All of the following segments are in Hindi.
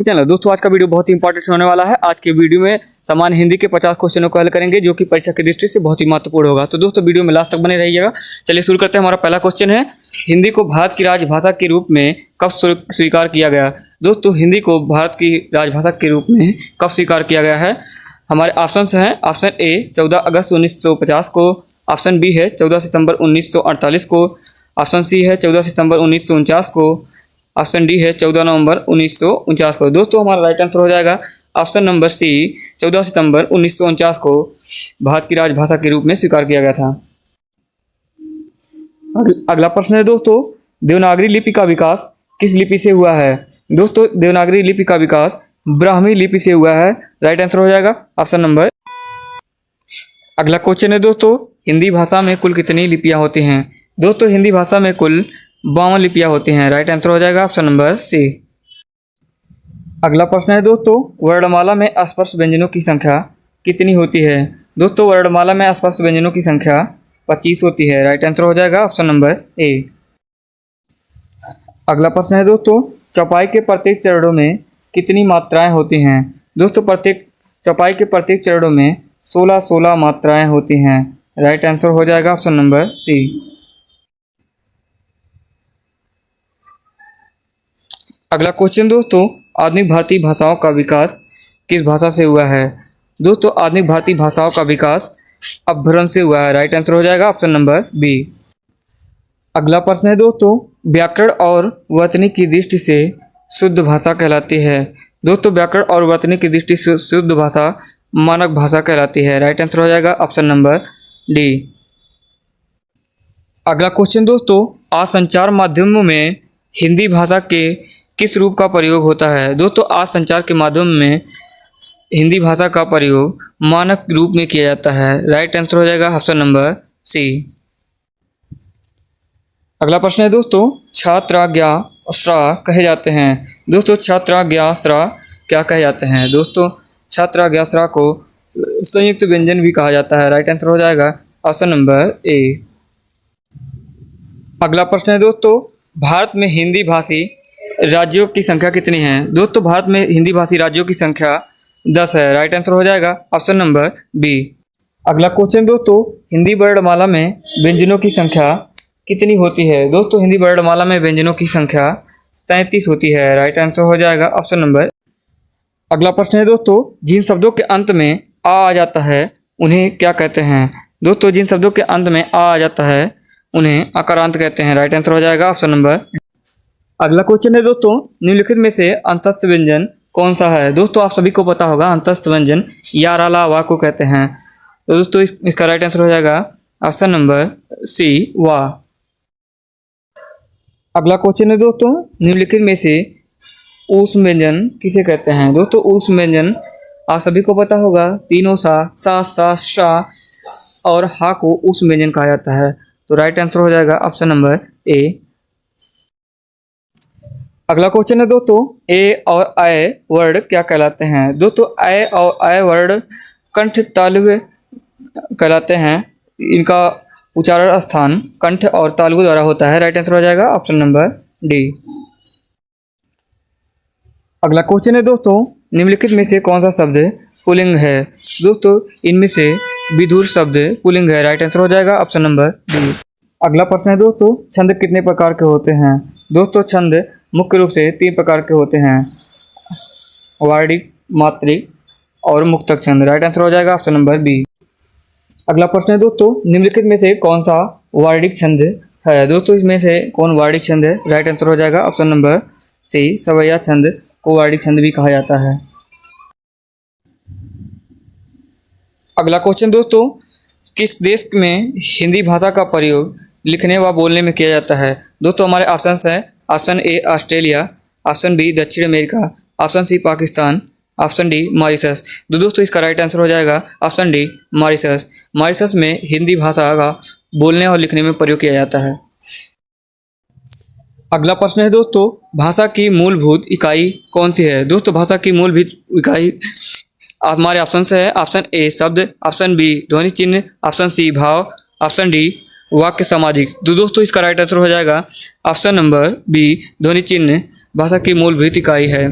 चलो दोस्तों, आज का वीडियो बहुत ही इंपॉर्टेंट होने वाला है। आज के वीडियो में सामान्य हिंदी के 50 क्वेश्चनों को हल करेंगे, जो कि परीक्षा की दृष्टि से बहुत ही महत्वपूर्ण होगा। तो दोस्तों, वीडियो में लास्ट तक बने रहिएगा। चलिए शुरू करते हैं। हमारा पहला क्वेश्चन है, हिंदी को भारत की राजभाषा के रूप में कब स्वीकार किया गया? दोस्तों, हिंदी को भारत की राजभाषा के रूप में कब स्वीकार किया गया है? हमारे ऑप्शन हैं, ऑप्शन ए 14 अगस्त 1950 को, ऑप्शन बी है 14 सितंबर 1948 को, ऑप्शन सी है 14 सितंबर 1949 को, ऑप्शन डी है 14 नवंबर 1949 को। दोस्तों, हमारा राइट आंसर हो जाएगा ऑप्शन नंबर सी 14 सितंबर 1949 को भारत की राजभाषा के रूप में स्वीकार किया गया था। अगला प्रश्न है दोस्तों, देवनागरी लिपि का विकास किस लिपि से हुआ है? दोस्तों, देवनागरी लिपि का विकास ब्राह्मी लिपि से हुआ है। राइट आंसर हो जाएगा ऑप्शन नंबर। अगला क्वेश्चन है दोस्तों, हिंदी भाषा में कुल कितनी लिपियां होती हैं? दोस्तों, हिंदी भाषा में कुल 52 लिपियां होती हैं। राइट आंसर हो जाएगा ऑप्शन नंबर सी। अगला प्रश्न है दोस्तों, वर्णमाला में स्पर्श व्यंजनों की संख्या कितनी होती है? दोस्तों, वर्णमाला में स्पर्श व्यंजनों की संख्या 25 होती है। राइट आंसर हो जाएगा ऑप्शन नंबर ए। अगला प्रश्न है दोस्तों, चौपाई के प्रत्येक चरणों में कितनी मात्राएं होती हैं? दोस्तों, चौपाई के प्रत्येक चरणों में 16 मात्राएं होती हैं। राइट आंसर हो जाएगा ऑप्शन नंबर सी। अगला क्वेश्चन दोस्तों, आधुनिक भारतीय भाषाओं का विकास किस भाषा से हुआ है? दोस्तों, आधुनिक भारतीय भाषाओं का विकास अपभ्रंश से हुआ है। राइट आंसर हो जाएगा ऑप्शन नंबर बी। अगला प्रश्न है दोस्तों, व्याकरण और वर्तनी की दृष्टि से शुद्ध भाषा कहलाती है? दोस्तों, व्याकरण और वर्तनी की दृष्टि से शुद्ध भाषा मानक भाषा कहलाती है। राइट आंसर हो जाएगा ऑप्शन नंबर डी। अगला क्वेश्चन दोस्तों, आज संचार माध्यमों में हिंदी भाषा के किस रूप का प्रयोग होता है? दोस्तों, आज संचार के माध्यम में हिंदी भाषा का प्रयोग मानक रूप में किया जाता है। राइट आंसर हो जाएगा ऑप्शन नंबर सी। अगला प्रश्न है दोस्तों, छात्राज्ञा स्रा कहे जाते हैं? दोस्तों, छात्राज्ञा स्रा क्या कहे जाते हैं? दोस्तों, छात्राज्ञा स्रा को संयुक्त व्यंजन भी कहा जाता है। राइट आंसर हो जाएगा ऑप्शन नंबर ए। अगला प्रश्न है दोस्तों, भारत में हिंदी भाषी राज्यों की संख्या कितनी है? दोस्तों, भारत में हिंदी भाषी राज्यों की संख्या 10 है। राइट आंसर हो जाएगा ऑप्शन नंबर बी। अगला क्वेश्चन दोस्तों, हिंदी वर्णमाला में व्यंजनों की संख्या कितनी होती है? दोस्तों, हिंदी वर्णमाला में व्यंजनों की संख्या 33 होती है। राइट आंसर हो जाएगा ऑप्शन नंबर। अगला प्रश्न है दोस्तों, जिन शब्दों के अंत में आ जाता है उन्हें क्या कहते हैं? दोस्तों, जिन शब्दों के अंत में आ जाता है उन्हें अकारांत कहते हैं। राइट आंसर हो जाएगा ऑप्शन नंबर। अगला क्वेश्चन है दोस्तों, निम्नलिखित में से अंतस्थ व्यंजन कौन सा है? दोस्तों, आप सभी को पता होगा अंतस्थ व्यंजन या रा ला वा को कहते हैं। तो दोस्तों, इसका राइट आंसर हो जाएगा ऑप्शन नंबर सी वा। अगला क्वेश्चन है दोस्तों, निम्नलिखित में से ऊष्म व्यंजन किसे कहते हैं? दोस्तों, ऊष्म व्यंजन आप सभी को पता होगा, तीनों सा शा और हा को ऊष्म व्यंजन कहा जाता है। तो राइट आंसर हो जाएगा ऑप्शन नंबर ए। अगला क्वेश्चन है दोस्तों, ए और आय वर्ड क्या कहलाते हैं? दोस्तों, ए और आय वर्ड कंठ तालव्य कहलाते हैं। इनका उच्चारण स्थान कंठ और तालु द्वारा होता है। राइट आंसर हो जाएगा ऑप्शन नंबर डी। अगला क्वेश्चन है दोस्तों, निम्नलिखित में से कौन सा शब्द पुल्लिंग है? दोस्तों, इनमें से विधुर शब्द पुल्लिंग है। राइट आंसर हो जाएगा ऑप्शन नंबर डी। अगला प्रश्न है दोस्तों, छंद कितने प्रकार के होते हैं? दोस्तों, छंद मुख्य रूप से 3 प्रकार के होते हैं, वार्णिक, मात्रिक और मुक्तक छंद। राइट आंसर हो जाएगा ऑप्शन नंबर बी। अगला प्रश्न है दोस्तों, निम्नलिखित में से कौन सा वार्णिक छंद है? दोस्तों, इसमें से कौन वार्णिक छंद है? राइट आंसर हो जाएगा ऑप्शन नंबर सी सवैया छंद को वार्णिक छंद भी कहा जाता है। अगला क्वेश्चन दोस्तों, किस देश में हिंदी भाषा का प्रयोग लिखने व बोलने में किया जाता है? दोस्तों, हमारे ऑप्शन है, option A Australia, option B दक्षिण America, option C Pakistan, option D Mauritius. तो दोस्तों, इसका राइट आंसर हो जाएगा ऑप्शन डी मॉरिशस। मॉरिशस में हिंदी भाषा का बोलने और लिखने में प्रयोग किया जाता है। अगला प्रश्न है दोस्तों, भाषा की मूलभूत इकाई कौन सी है? दोस्तों, भाषा की मूलभूत इकाई हमारे ऑप्शन है, ऑप्शन ए शब्द, ऑप्शन बी ध्वनि चिन्ह, ऑप्शन सी भाव, ऑप्शन डी वाक्य सामाजिक। तो दोस्तों, इसका राइट आंसर हो जाएगा ऑप्शन नंबर बी ध्वनि चिन्ह भाषा की मूलभूत इकाई है।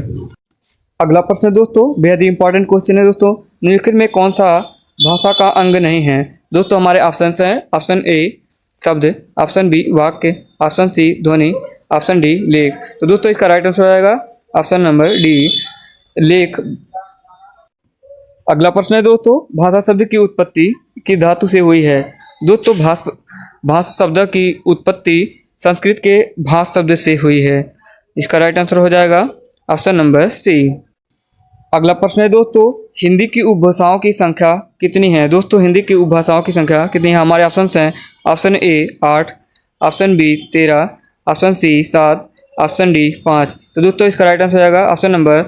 अगला प्रश्न है दोस्तों, बेहद ही इंपॉर्टेंट क्वेश्चन है दोस्तों। निम्नलिखित में कौन सा भाषा का अंग नहीं है? दोस्तों हमारे ऑप्शन हैं, ऑप्शन ए शब्द, ऑप्शन बी वाक्य, ऑप्शन सी ध्वनि, ऑप्शन डी लेख। तो दोस्तों इसका राइट आंसर हो जाएगा ऑप्शन नंबर डी लेख। अगला प्रश्न है दोस्तों, भाषा शब्द की उत्पत्ति किस धातु से हुई है? दोस्तों भाषा शब्द की उत्पत्ति संस्कृत के भाष शब्द से हुई है। इसका राइट आंसर हो जाएगा ऑप्शन नंबर सी। अगला प्रश्न है दोस्तों, हिंदी की उपभाषाओं की संख्या कितनी है? दोस्तों हिंदी की उपभाषाओं की संख्या कितनी है? हमारे ऑप्शन हैं, option A 8, option B 13, option C 7, option D 5। तो दोस्तों इसका राइट आंसर हो जाएगा ऑप्शन नंबर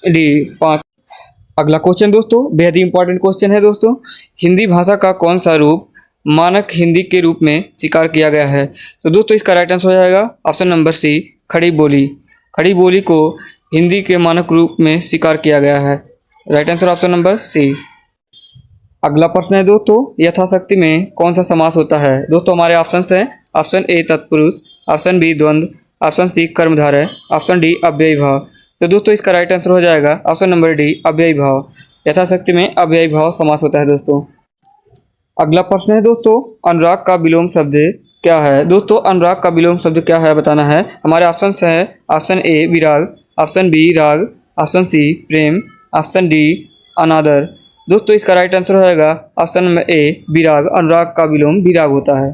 डी 5। अगला क्वेश्चन दोस्तों, बेहद ही इंपॉर्टेंट क्वेश्चन है दोस्तों। हिंदी भाषा का कौन सा रूप मानक हिंदी के रूप में स्वीकार किया गया है? तो दोस्तों इसका राइट आंसर हो जाएगा ऑप्शन नंबर सी खड़ी बोली। खड़ी बोली को हिंदी के मानक रूप में स्वीकार किया गया है। Right answer option number C. अगला प्रश्न है दोस्तों, यथाशक्ति में कौन सा समास होता है? दोस्तों हमारे ऑप्शन हैं, ऑप्शन ए तत्पुरुष, ऑप्शन बी द्वंद्व, ऑप्शन सी कर्मधारय, ऑप्शन डी अव्ययी भाव। तो दोस्तों इसका राइट आंसर हो जाएगा ऑप्शन नंबर डी अव्ययी भाव। यथाशक्ति में अव्ययी भाव समास होता है दोस्तों। अगला प्रश्न है दोस्तों, अनुराग का विलोम शब्द क्या है? दोस्तों अनुराग का विलोम शब्द क्या है बताना है। हमारे ऑप्शन हैं, ऑप्शन ए विराग, ऑप्शन बी राग, ऑप्शन सी प्रेम, ऑप्शन डी अनादर। दोस्तों इसका राइट आंसर हो जाएगा ऑप्शन नंबर ए विराग। अनुराग का विलोम विराग होता है।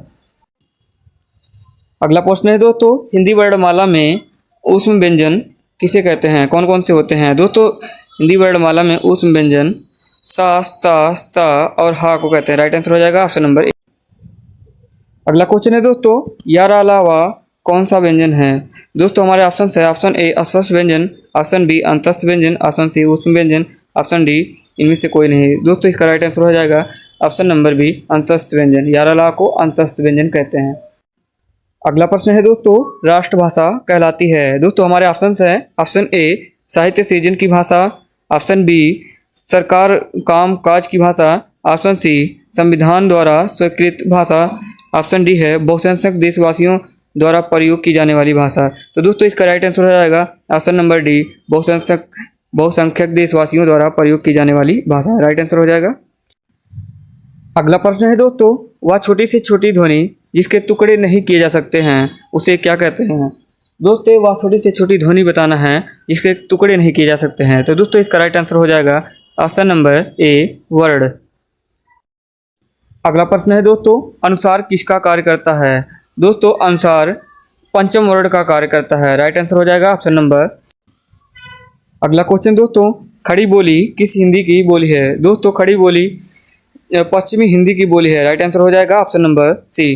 अगला प्रश्न है दोस्तों, हिंदी वर्णमाला में ऊष्म व्यंजन किसे कहते हैं? कौन कौन से होते हैं? दोस्तों हिंदी वर्णमाला में ऊष्म व्यंजन सा और हा को कहते हैं। राइट आंसर हो जाएगा ऑप्शन नंबर ए। अगला क्वेश्चन है दोस्तों, यारा अलावा कौन सा व्यंजन है? दोस्तों हमारे ऑप्शन है, ऑप्शन ए अस्पष्ट व्यंजन, ऑप्शन बी अंतस्थ व्यंजन, ऑप्शन सी ऊष्म व्यंजन, ऑप्शन डी इनमें से कोई नहीं। दोस्तों इसका राइट आंसर हो जाएगा ऑप्शन नंबर बी अंतस्थ व्यंजन। यारा अलावा को अंतस्थ व्यंजन कहते हैं। अगला प्रश्न है दोस्तों, राष्ट्रभाषा कहलाती है? दोस्तों हमारे ऑप्शन हैं, ऑप्शन ए साहित्य सृजन की भाषा, ऑप्शन बी सरकार काम काज की भाषा, ऑप्शन सी संविधान द्वारा स्वीकृत भाषा, ऑप्शन डी है बहुसंख्यक देशवासियों द्वारा प्रयोग की जाने वाली भाषा। तो दोस्तों इसका राइट आंसर हो जाएगा ऑप्शन नंबर डी बहुसंख्यक देशवासियों द्वारा प्रयोग की जाने वाली भाषा। राइट आंसर हो जाएगा। अगला प्रश्न है दोस्तों, वह छोटी से छोटी ध्वनि जिसके टुकड़े नहीं किए जा सकते हैं उसे क्या कहते हैं? दोस्तों वह छोटी से छोटी ध्वनि बताना है जिसके टुकड़े नहीं किए जा सकते हैं। तो दोस्तों इसका राइट आंसर हो जाएगा ऑप्शन नंबर ए वर्ड। अगला प्रश्न है दोस्तों, अनुसार किसका कार्य करता है? दोस्तों अनुसार पंचम वर्ण का कार्य करता है। राइट आंसर हो जाएगा ऑप्शन नंबर। अगला क्वेश्चन दोस्तों, खड़ी बोली किस हिंदी की बोली है? दोस्तों खड़ी बोली पश्चिमी हिंदी की बोली है। राइट आंसर हो जाएगा ऑप्शन नंबर सी।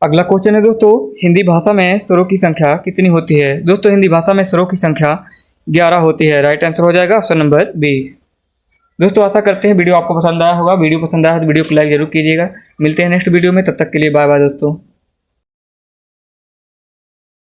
अगला क्वेश्चन है दोस्तों, हिंदी भाषा में स्वरों की संख्या कितनी होती है? दोस्तों हिंदी भाषा में स्वरों की संख्या 11 होती है। राइट आंसर हो जाएगा ऑप्शन नंबर बी। दोस्तों आशा करते हैं वीडियो आपको पसंद आया होगा। वीडियो पसंद आया तो वीडियो को लाइक जरूर कीजिएगा। मिलते हैं नेक्स्ट वीडियो में, तब तक के लिए बाय बाय दोस्तों।